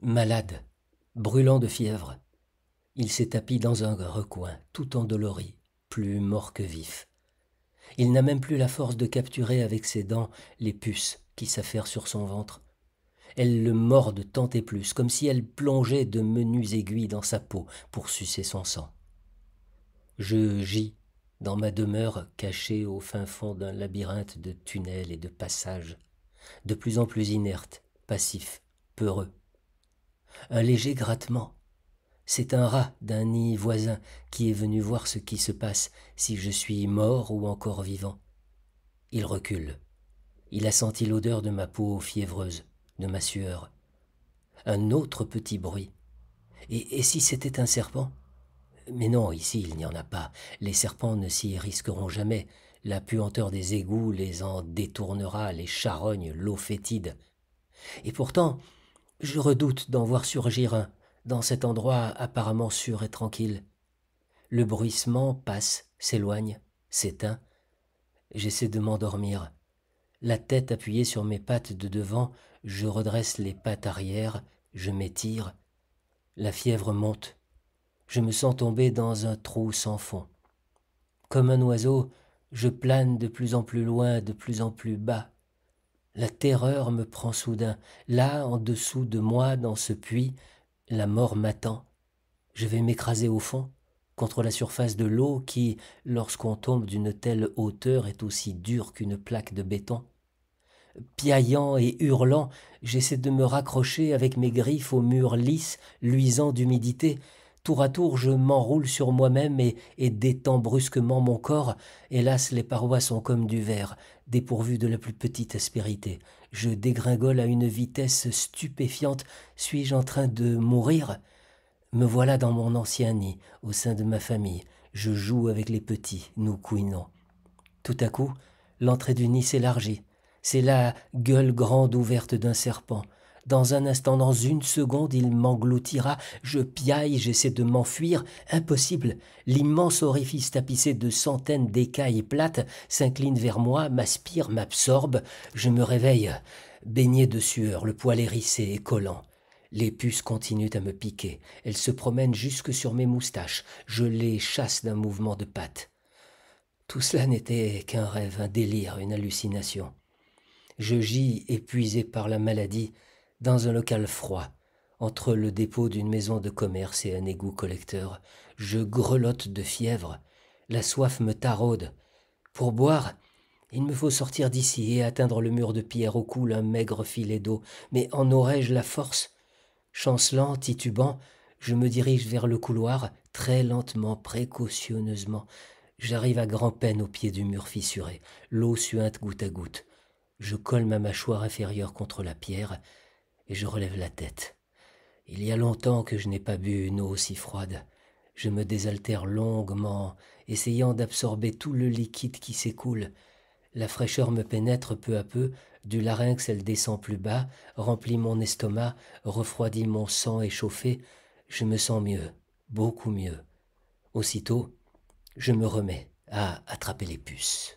Malade, brûlant de fièvre, il s'est tapi dans un recoin, tout endolori, plus mort que vif. Il n'a même plus la force de capturer avec ses dents les puces qui s'affairent sur son ventre. Elles le mordent tant et plus, comme si elles plongeaient de menues aiguilles dans sa peau pour sucer son sang. Je gis dans ma demeure cachée au fin fond d'un labyrinthe de tunnels et de passages, de plus en plus inerte, passif, peureux. Un léger grattement. C'est un rat d'un nid voisin qui est venu voir ce qui se passe, si je suis mort ou encore vivant. Il recule. Il a senti l'odeur de ma peau fiévreuse, de ma sueur. Un autre petit bruit. Et si c'était un serpent? Mais non, ici il n'y en a pas. Les serpents ne s'y risqueront jamais. La puanteur des égouts les en détournera, les charognes, l'eau fétide. Et pourtant, je redoute d'en voir surgir un, dans cet endroit apparemment sûr et tranquille. Le bruissement passe, s'éloigne, s'éteint. J'essaie de m'endormir. La tête appuyée sur mes pattes de devant, je redresse les pattes arrière, je m'étire. La fièvre monte. Je me sens tomber dans un trou sans fond. Comme un oiseau, je plane de plus en plus loin, de plus en plus bas. La terreur me prend soudain. Là, en dessous de moi, dans ce puits, la mort m'attend. Je vais m'écraser au fond, contre la surface de l'eau qui, lorsqu'on tombe d'une telle hauteur, est aussi dure qu'une plaque de béton. Piaillant et hurlant, j'essaie de me raccrocher avec mes griffes au mur lisse, luisant d'humidité. Tour à tour, je m'enroule sur moi-même et détends brusquement mon corps. Hélas, les parois sont comme du verre, dépourvues de la plus petite aspérité. Je dégringole à une vitesse stupéfiante. Suis-je en train de mourir? Me voilà dans mon ancien nid, au sein de ma famille. Je joue avec les petits, nous couinons. Tout à coup, l'entrée du nid s'élargit. C'est la gueule grande ouverte d'un serpent. Dans un instant, dans une seconde, il m'engloutira. Je piaille, j'essaie de m'enfuir. Impossible. L'immense orifice tapissé de centaines d'écailles plates s'incline vers moi, m'aspire, m'absorbe. Je me réveille, baigné de sueur, le poil hérissé et collant. Les puces continuent à me piquer. Elles se promènent jusque sur mes moustaches. Je les chasse d'un mouvement de pattes. Tout cela n'était qu'un rêve, un délire, une hallucination. Je gis, épuisé par la maladie, dans un local froid, entre le dépôt d'une maison de commerce et un égout collecteur. Je grelotte de fièvre. La soif me taraude. Pour boire, il me faut sortir d'ici et atteindre le mur de pierre où coule un maigre filet d'eau. Mais en aurais-je la force? Chancelant, titubant, je me dirige vers le couloir, très lentement, précautionneusement. J'arrive à grand-peine au pied du mur fissuré. L'eau suinte goutte à goutte. Je colle ma mâchoire inférieure contre la pierre et je relève la tête. Il y a longtemps que je n'ai pas bu une eau aussi froide. Je me désaltère longuement, essayant d'absorber tout le liquide qui s'écoule. La fraîcheur me pénètre peu à peu, du larynx elle descend plus bas, remplit mon estomac, refroidit mon sang échauffé. Je me sens mieux, beaucoup mieux. Aussitôt, je me remets à attraper les puces.